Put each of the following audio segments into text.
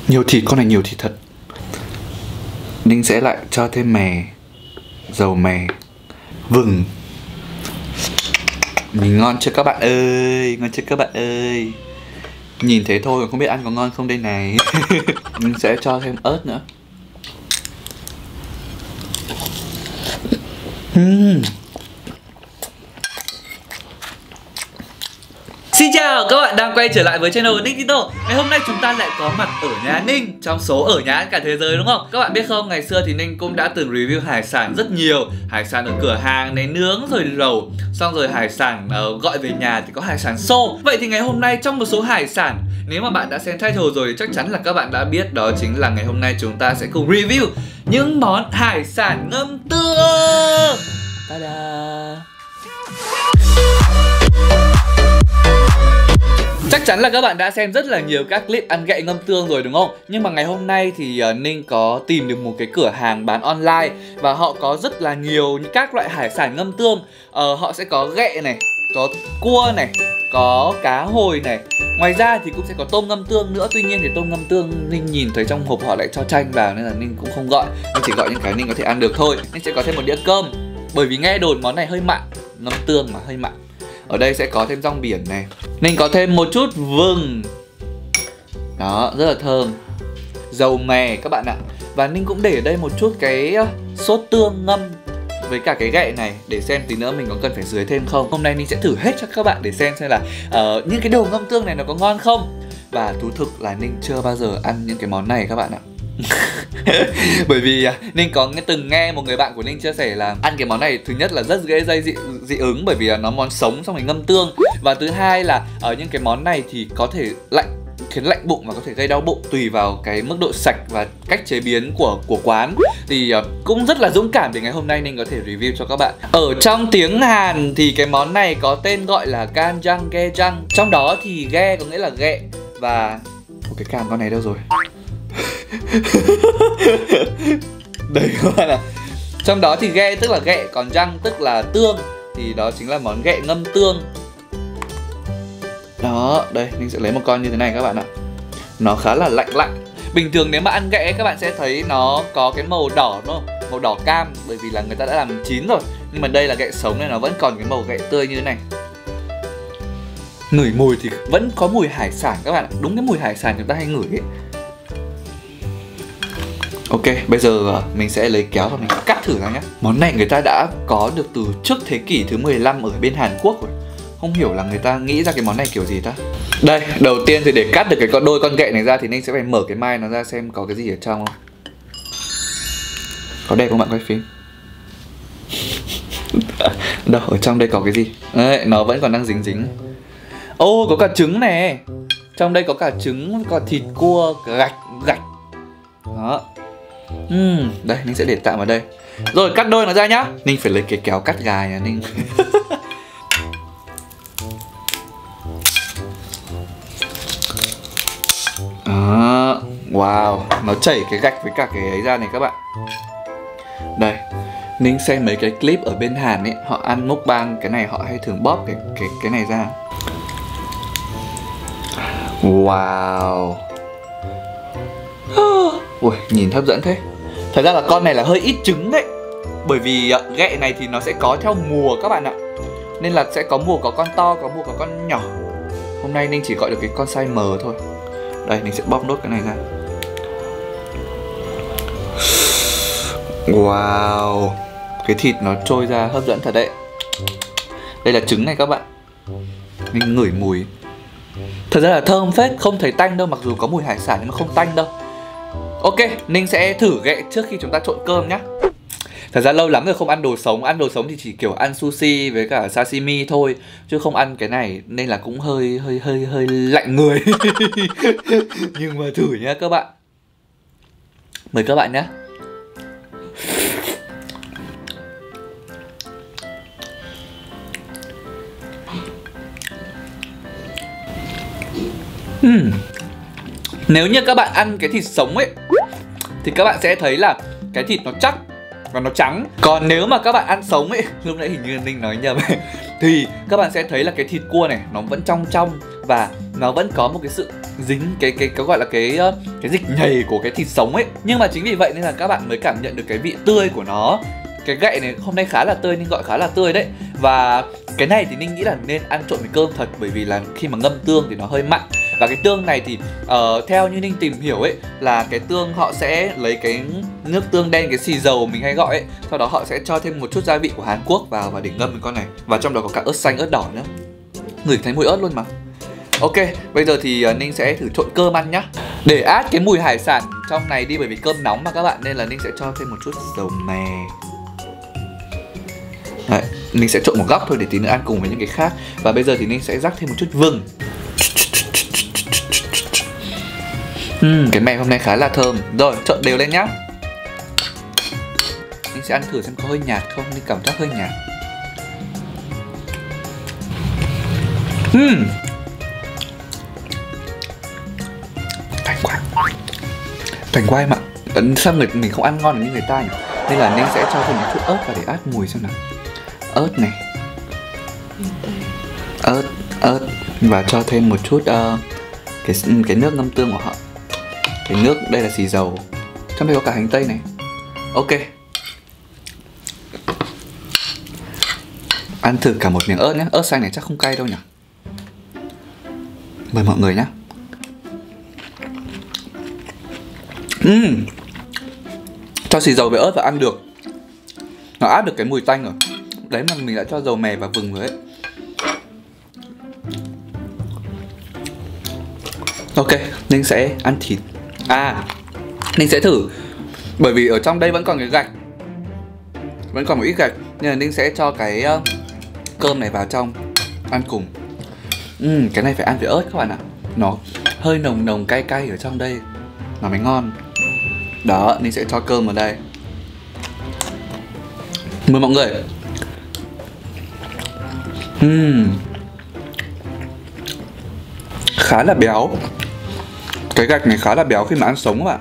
Nhiều thịt, con này nhiều thịt thật. Ninh sẽ lại cho thêm mè, dầu mè, vừng. Mình ngon chưa các bạn ơi, ngon chưa các bạn ơi. Nhìn thế thôi không biết ăn có ngon không đây này. Mình sẽ cho thêm ớt nữa. Xin chào các bạn đang quay trở lại với channel Ninh Tito. Ngày hôm nay chúng ta lại có mặt ở nhà Ninh, trong số ở nhà ăn cả thế giới đúng không? Các bạn biết không, ngày xưa thì Ninh cũng đã từng review hải sản rất nhiều. Hải sản ở cửa hàng này, nướng rồi lẩu, xong rồi hải sản gọi về nhà thì có hải sản xô. Vậy thì ngày hôm nay trong một số hải sản, nếu mà bạn đã xem title rồi thì chắc chắn là các bạn đã biết, đó chính là ngày hôm nay chúng ta sẽ cùng review những món hải sản ngâm tương. Ta-da! Chắc chắn là các bạn đã xem rất là nhiều các clip ăn ghẹ ngâm tương rồi đúng không? Nhưng mà ngày hôm nay thì Ninh có tìm được một cái cửa hàng bán online và họ có rất là nhiều các loại hải sản ngâm tương. Họ sẽ có ghẹ này, có cua này, có cá hồi này. Ngoài ra thì cũng sẽ có tôm ngâm tương nữa. Tuy nhiên thì tôm ngâm tương Ninh nhìn thấy trong hộp họ lại cho chanh vào nên là Ninh cũng không gọi. Ninh chỉ gọi những cái Ninh có thể ăn được thôi. Ninh sẽ có thêm một đĩa cơm, bởi vì nghe đồn món này hơi mặn, ngâm tương mà hơi mặn. Ở đây sẽ có thêm rong biển này. Ninh có thêm một chút vừng. Đó, rất là thơm. Dầu mè các bạn ạ. Và Ninh cũng để ở đây một chút cái sốt tương ngâm với cả cái ghẹ này, để xem tí nữa mình có cần phải dưới thêm không. Hôm nay Ninh sẽ thử hết cho các bạn để xem là những cái đồ ngâm tương này nó có ngon không. Và thú thực là Ninh chưa bao giờ ăn những cái món này các bạn ạ. Bởi vì Ninh có từng nghe một người bạn của Ninh chia sẻ là ăn cái món này thứ nhất là rất dễ gây dị ứng, bởi vì nó món sống xong rồi ngâm tương. Và thứ hai là ở những cái món này thì có thể khiến lạnh bụng và có thể gây đau bụng tùy vào cái mức độ sạch và cách chế biến của quán. Thì cũng rất là dũng cảm để ngày hôm nay Ninh có thể review cho các bạn. Ở trong tiếng Hàn thì cái món này có tên gọi là kanjang gaejang. Trong đó thì ge có nghĩa là ghẹ và cái càng con này đâu rồi? Đây các bạn ạ. Trong đó thì ghe tức là ghẹ, còn răng tức là tương, thì đó chính là món ghẹ ngâm tương. Đó, đây, mình sẽ lấy một con như thế này các bạn ạ. Nó khá là lạnh lạnh. Bình thường nếu mà ăn ghẹ các bạn sẽ thấy nó có cái màu đỏ đúng không? Màu đỏ cam, bởi vì là người ta đã làm chín rồi. Nhưng mà đây là ghẹ sống nên nó vẫn còn cái màu ghẹ tươi như thế này. Ngửi mùi thì vẫn có mùi hải sản các bạn ạ. Đúng cái mùi hải sản chúng ta hay ngửi ấy. Ok, bây giờ mình sẽ lấy kéo và mình cắt thử ra nhé. Món này người ta đã có được từ trước thế kỷ thứ 15 ở bên Hàn Quốc rồi. Không hiểu là người ta nghĩ ra cái món này kiểu gì ta. Đây, đầu tiên thì để cắt được cái đôi con ghẹ này ra thì Ninh sẽ phải mở cái mai nó ra xem có cái gì ở trong không. Có đẹp không bạn quay phim? Đâu, ở trong đây có cái gì? Đấy, nó vẫn còn đang dính dính. Ô, có cả trứng này. Trong đây có cả trứng, có thịt cua, gạch. Đó. Đây, Ninh sẽ để tạm vào đây. Rồi, cắt đôi nó ra nhá. Ninh phải lấy cái kéo cắt gà nha Ninh. Đó. Wow, nó chảy cái gạch với cả cái ấy ra này các bạn. Đây, Ninh xem mấy cái clip ở bên Hàn ấy, họ ăn mukbang cái này họ hay thường bóp cái này ra. Wow. Ui, nhìn hấp dẫn thế. Thật ra là con này là hơi ít trứng đấy. Bởi vì ghẹ này thì nó sẽ có theo mùa các bạn ạ. Nên là sẽ có mùa có con to, có mùa có con nhỏ. Hôm nay Ninh chỉ gọi được cái con size M thôi. Đây, Ninh sẽ bóp nốt cái này ra. Wow. Cái thịt nó trôi ra hấp dẫn thật đấy. Đây là trứng này các bạn. Ninh ngửi mùi. Thật ra là thơm phết, không thấy tanh đâu. Mặc dù có mùi hải sản nhưng mà không tanh đâu. Ok, Ninh sẽ thử ghẹ trước khi chúng ta trộn cơm nhá. Thật ra lâu lắm rồi không ăn đồ sống. Ăn đồ sống thì chỉ kiểu ăn sushi với cả sashimi thôi, chứ không ăn cái này nên là cũng hơi lạnh người. Nhưng mà thử nhá các bạn. Mời các bạn nhé. Nếu như các bạn ăn cái thịt sống ấy thì các bạn sẽ thấy là cái thịt nó chắc và nó trắng. Còn nếu mà các bạn ăn sống ấy, lúc nãy hình như Ninh nói nhầm ấy, thì các bạn sẽ thấy là cái thịt cua này nó vẫn trong và nó vẫn có một cái sự dính cái có gọi là cái dịch nhầy của cái thịt sống ấy. Nhưng mà chính vì vậy nên là các bạn mới cảm nhận được cái vị tươi của nó. Cái gậy này hôm nay khá là tươi, Ninh gọi khá là tươi đấy. Và cái này thì Ninh nghĩ là nên ăn trộn với cơm thật, bởi vì là khi mà ngâm tương thì nó hơi mặn. Và cái tương này thì theo như Ninh tìm hiểu ấy, là cái tương họ sẽ lấy cái nước tương đen, cái xì dầu mình hay gọi ấy, sau đó họ sẽ cho thêm một chút gia vị của Hàn Quốc vào và để ngâm cái con này. Và trong đó có cả ớt xanh, ớt đỏ nữa. Ngửi thấy mùi ớt luôn mà. Ok, bây giờ thì Ninh sẽ thử trộn cơm ăn nhá. Để át cái mùi hải sản trong này đi, bởi vì cơm nóng mà các bạn, nên là Ninh sẽ cho thêm một chút dầu mè. Đấy, Ninh sẽ trộn một góc thôi để tí nữa ăn cùng với những cái khác. Và bây giờ thì Ninh sẽ rắc thêm một chút vừng. Cái mè hôm nay khá là thơm. Rồi, trộn đều lên nhá. Ninh sẽ ăn thử xem có hơi nhạt không, Ninh cảm giác hơi nhạt. Thành quá em ạ. Sao mình không ăn ngon như người ta nhỉ? Nên là Ninh sẽ cho thêm một chút ớt vào để át mùi xem nào. Ớt này. Ớt và cho thêm một chút cái nước ngâm tương của họ. Cái nước đây là xì dầu. Trong đây có cả hành tây này. Ok. Ăn thử cả một miếng ớt nhé. Ớt xanh này chắc không cay đâu nhỉ. Mời mọi người nhé. Cho xì dầu với ớt và ăn được. Nó át được cái mùi tanh rồi. Đấy mà mình đã cho dầu mè và vừng rồi ấy. Ok, Ninh sẽ ăn thịt. Ninh sẽ thử. Bởi vì ở trong đây vẫn còn cái gạch, vẫn còn một ít gạch, nên là Ninh sẽ cho cái cơm này vào trong ăn cùng. Cái này phải ăn với ớt các bạn ạ. Nó hơi nồng nồng cay cay ở trong đây, nó mới ngon. Đó, Ninh sẽ cho cơm vào đây. Mời mọi người. Khá là béo. Cái gạch này khá là béo khi mà ăn sống các bạn.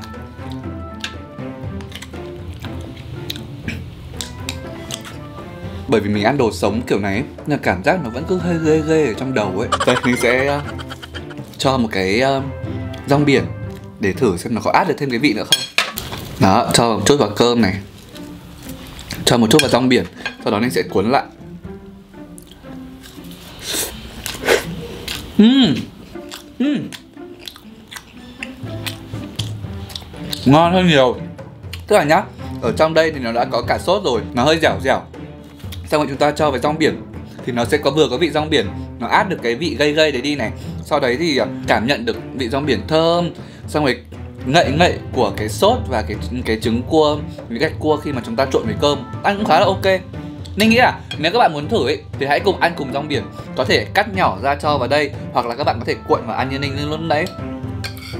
Bởi vì mình ăn đồ sống kiểu này nên là cảm giác nó vẫn cứ hơi ghê ghê ở trong đầu ấy. Đây, mình sẽ cho một cái rong biển để thử xem nó có át được thêm cái vị nữa không. Đó, cho một chút vào cơm này, cho một chút vào rong biển, sau đó mình sẽ cuốn lại. Ngon hơn nhiều. Tức là nhá, ở trong đây thì nó đã có cả sốt rồi, nó hơi dẻo dẻo. Xong rồi chúng ta cho vào rong biển thì nó sẽ vừa có vị rong biển, nó át được cái vị gây gây đấy đi này. Sau đấy thì cảm nhận được vị rong biển thơm. Xong rồi ngậy của cái sốt và cái trứng cua, cái gạch cua khi mà chúng ta trộn với cơm, ăn cũng khá là ok. Nên nghĩ là nếu các bạn muốn thử ấy thì hãy cùng ăn cùng rong biển. Có thể cắt nhỏ ra cho vào đây, hoặc là các bạn có thể cuộn vào ăn như Ninh luôn đấy,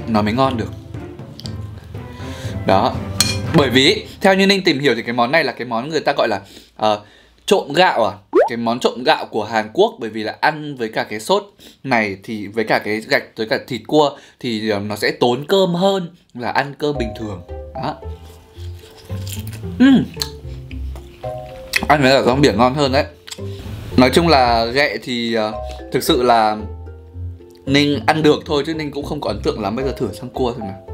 nó mới ngon được. Đó. Bởi vì theo như Ninh tìm hiểu thì cái món này là cái món người ta gọi là trộn gạo à. Cái món trộn gạo của Hàn Quốc. Bởi vì là ăn với cả cái sốt này thì với cả cái gạch với cả thịt cua thì nó sẽ tốn cơm hơn là ăn cơm bình thường. Đó. Ăn với cả rong biển ngon hơn đấy. Nói chung là ghẹ thì thực sự là Ninh ăn được thôi, chứ Ninh cũng không có ấn tượng lắm. Bây giờ thử sang cua thôi nào.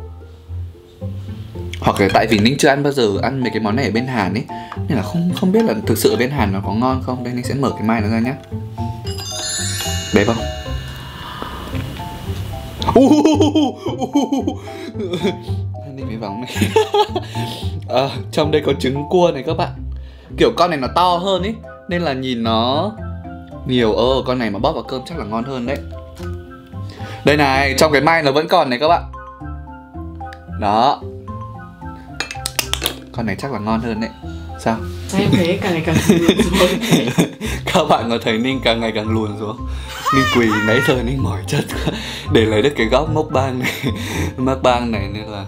Hoặc là tại vì Ninh chưa ăn bao giờ ăn mấy cái món này ở bên Hàn ấy, nên là không biết là thực sự ở bên Hàn nó có ngon không. Đây Ninh sẽ mở cái mai nó ra nhé. Đẹp không? Ninh phải vòng này. Trong đây có trứng cua này các bạn. Kiểu con này nó to hơn ấy, nên là nhìn nó nhiều. Con này mà bóp vào cơm chắc là ngon hơn đấy. Đây này, trong cái mai nó vẫn còn này các bạn. Đó. Con này chắc là ngon hơn đấy. Sao? Em thấy càng ngày càng lùn xuống. Các bạn có thấy Ninh càng ngày càng lùn xuống. Ninh quỳ nãy giờ Ninh mỏi chân để lấy được cái góc mốc bang này. Mốc bang này nên là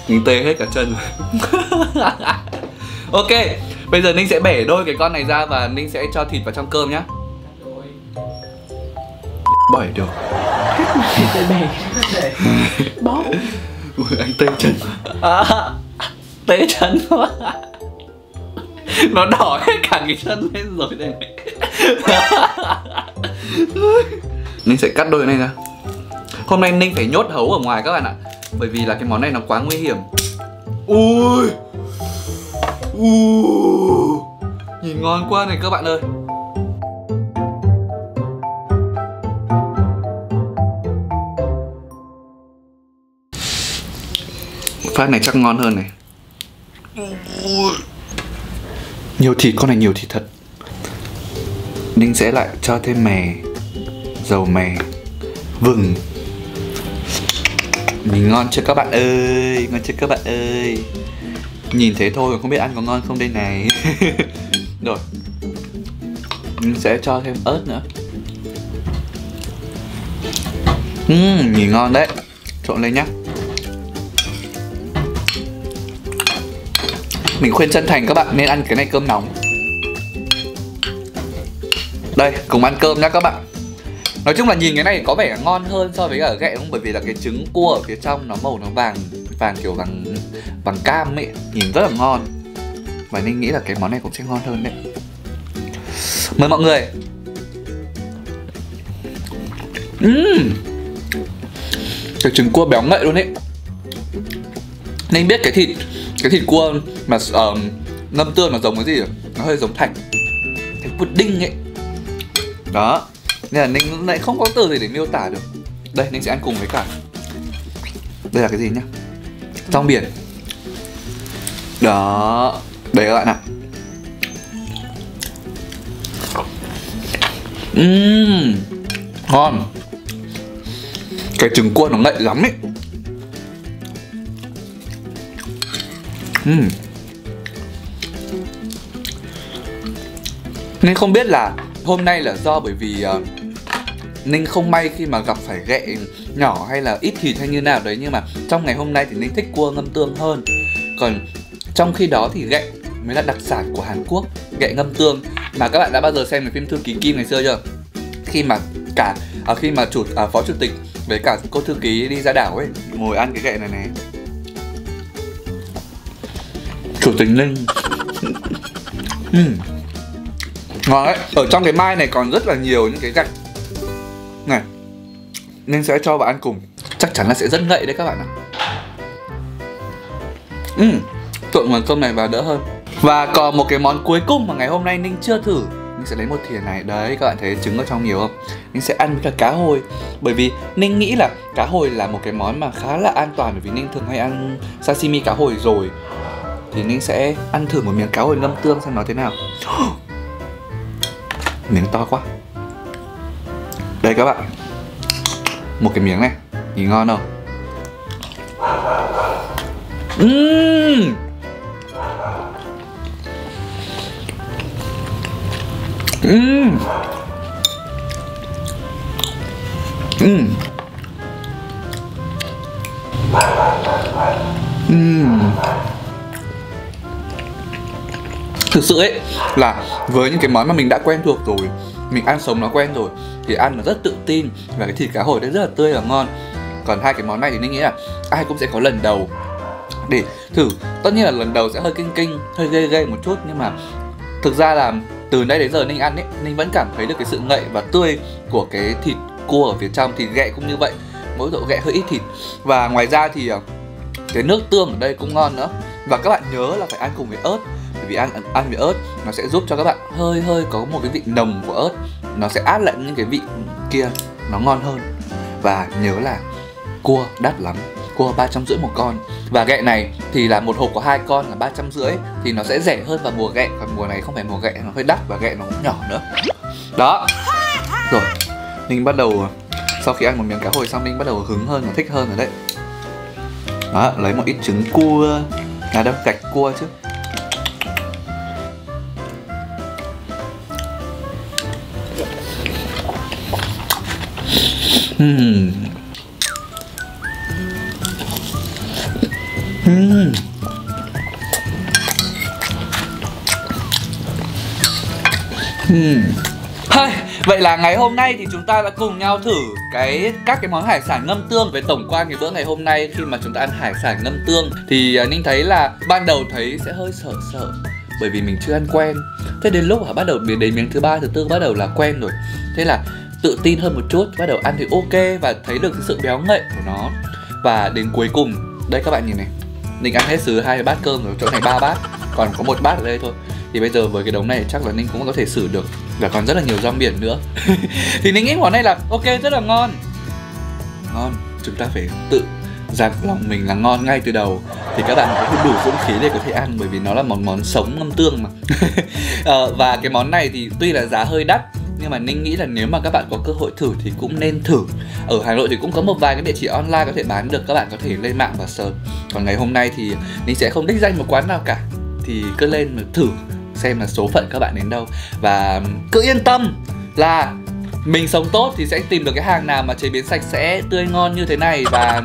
Ninh tê hết cả chân. Ok, bây giờ Ninh sẽ bẻ đôi cái con này ra và Ninh sẽ cho thịt vào trong cơm nhá. Bẻ được. Để bẻ. Bóp. Ui, anh tê chân. Tê chân quá. Nó đỏ hết cả cái chân lên rồi đây này. Ninh sẽ cắt đôi này ra. Hôm nay Ninh phải nhốt hấu ở ngoài các bạn ạ, bởi vì là cái món này nó quá nguy hiểm. Ui, nhìn ngon quá này các bạn ơi. Phát này chắc ngon hơn này. Nhiều thịt, con này nhiều thịt thật. Ninh sẽ lại cho thêm mè, dầu mè, vừng. Mình ngon chưa các bạn ơi, ngon chưa các bạn ơi. Nhìn thế thôi không biết ăn có ngon không đây này. Rồi, mình sẽ cho thêm ớt nữa. Nhìn ngon đấy. Trộn lên nhá. Mình khuyên chân thành các bạn nên ăn cái này cơm nóng. Đây, cùng ăn cơm nhá các bạn. Nói chung là nhìn cái này có vẻ ngon hơn so với cả ghẹ không? Bởi vì là cái trứng cua ở phía trong nó màu nó vàng kiểu vàng cam ấy, nhìn rất là ngon. Và Ninh nghĩ là cái món này cũng sẽ ngon hơn đấy. Mời mọi người. Cái trứng cua béo ngậy luôn ấy. Ninh biết cái thịt cua mà ngâm tương nó giống cái gì rồi? Nó hơi giống thành pudding ấy. Đó, nên là Ninh lại không có từ gì để miêu tả được. Đây, Ninh sẽ ăn cùng với cả. Đây là cái gì nhá? Rong biển. Đó, đây các bạn ạ. Ngon. Cái trứng cua nó ngậy lắm ấy. Nên không biết là hôm nay là do bởi vì Ninh không may khi mà gặp phải ghẹ nhỏ hay là ít thịt hay như nào đấy, nhưng mà trong ngày hôm nay thì Ninh thích cua ngâm tương hơn. Còn trong khi đó thì ghẹ mới là đặc sản của Hàn Quốc, ghẹ ngâm tương. Mà các bạn đã bao giờ xem cái phim Thư ký Kim ngày xưa chưa? Khi mà phó chủ tịch với cả cô thư ký đi ra đảo ấy, ngồi ăn cái ghẹ này này. Chủ tịch Ninh. Ngon đấy. Ở trong cái mai này còn rất là nhiều những cái gạch này, nên sẽ cho vào ăn cùng. Chắc chắn là sẽ rất ngậy đấy các bạn ạ. Trộn vào cơm này vào đỡ hơn. Và còn một cái món cuối cùng mà ngày hôm nay Ninh chưa thử. Ninh sẽ lấy một thìa này. Đấy, các bạn thấy trứng ở trong nhiều không? Ninh sẽ ăn với cả cá hồi. Bởi vì Ninh nghĩ là cá hồi là một cái món mà khá là an toàn. Bởi vì Ninh thường hay ăn sashimi cá hồi rồi. Thì Ninh sẽ ăn thử một miếng cá hồi ngâm tương xem nó thế nào. Miếng to quá. Đây các bạn, một cái miếng này, nhìn ngon không? Thực sự ấy là với những cái món mà mình đã quen thuộc rồi, mình ăn sống nó quen rồi, thì ăn nó rất tự tin. Và cái thịt cá hồi đấy rất là tươi và ngon. Còn hai cái món này thì Ninh nghĩ là ai cũng sẽ có lần đầu để thử. Tất nhiên là lần đầu sẽ hơi kinh, hơi ghê một chút. Nhưng mà thực ra là từ đây đến giờ Ninh ăn ấy, Ninh vẫn cảm thấy được cái sự ngậy và tươi của cái thịt cua ở phía trong. Thịt ghẹ cũng như vậy, mỗi độ ghẹ hơi ít thịt. Và ngoài ra thì cái nước tương ở đây cũng ngon nữa. Và các bạn nhớ là phải ăn cùng với ớt. Bởi vì ăn với ớt nó sẽ giúp cho các bạn hơi có một cái vị nồng của ớt. Nó sẽ át lại những cái vị kia, nó ngon hơn. Và nhớ là cua đắt lắm, cua 350 một con. Và ghẹ này thì là một hộp có 2 con là 350, thì nó sẽ rẻ hơn vào mùa ghẹ. Còn mùa này không phải mùa ghẹ, nó hơi đắt và ghẹ nó cũng nhỏ nữa. Đó. Rồi, Ninh bắt đầu, sau khi ăn một miếng cá hồi xong, Ninh bắt đầu hứng hơn và thích hơn rồi đấy. Đó, lấy một ít trứng cua, đâu, gạch cua chứ. Vậy là ngày hôm nay thì chúng ta đã cùng nhau thử các cái món hải sản ngâm tương. Về tổng quan cái bữa ngày hôm nay, khi mà chúng ta ăn hải sản ngâm tương thì Ninh thấy là ban đầu thấy sẽ hơi sợ bởi vì mình chưa ăn quen. Thế đến lúc bắt đầu đến miếng thứ 3, thứ 4 bắt đầu là quen rồi. Thế là tự tin hơn một chút, bắt đầu ăn thì ok và thấy được cái sự béo ngậy của nó. Và đến cuối cùng, đây các bạn nhìn này, Ninh ăn hết xứ 2 bát cơm rồi, chỗ này 3 bát, còn có 1 bát ở đây thôi. Thì bây giờ với cái đống này chắc là Ninh cũng có thể xử được, và còn rất là nhiều rau biển nữa. Thì Ninh nghĩ món này là ok, rất là ngon. Ngon, chúng ta phải tự dặn lòng mình là ngon ngay từ đầu thì các bạn có đủ dũng khí để có thể ăn, bởi vì nó là món sống ngâm tương mà. Và cái món này thì tuy là giá hơi đắt, nhưng mà Ninh nghĩ là nếu mà các bạn có cơ hội thử thì cũng nên thử. Ở Hà Nội thì cũng có một vài cái địa chỉ online có thể bán được, các bạn có thể lên mạng và search. Còn ngày hôm nay thì Ninh sẽ không đích danh một quán nào cả, thì cứ lên mà thử xem là số phận các bạn đến đâu. Và cứ yên tâm là mình sống tốt thì sẽ tìm được cái hàng nào mà chế biến sạch sẽ, tươi ngon như thế này. Và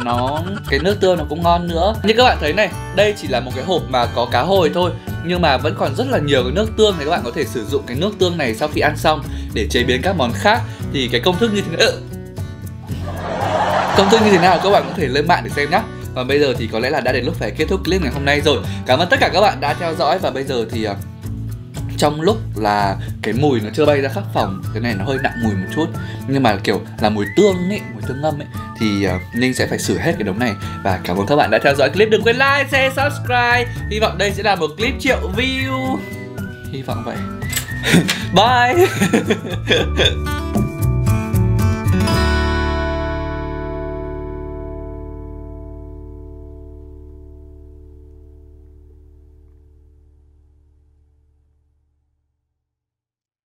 cái nước tương nó cũng ngon nữa. Như các bạn thấy này, đây chỉ là một cái hộp mà có cá hồi thôi, nhưng mà vẫn còn rất là nhiều cái nước tương này. Các bạn có thể sử dụng cái nước tương này sau khi ăn xong để chế biến các món khác. Thì cái công thức như thế nào, các bạn có thể lên mạng để xem nhé. Và bây giờ thì có lẽ là đã đến lúc phải kết thúc clip ngày hôm nay rồi. Cảm ơn tất cả các bạn đã theo dõi. Và bây giờ thì trong lúc là cái mùi nó chưa bay ra khắp phòng, cái này nó hơi nặng mùi một chút, nhưng mà kiểu là mùi tương ấy, mùi tương ngâm ấy, thì Ninh sẽ phải sửa hết cái đống này. Và cảm ơn các bạn đã theo dõi clip. Đừng quên like, share, subscribe. Hy vọng đây sẽ là một clip triệu view. Hy vọng vậy. Bye.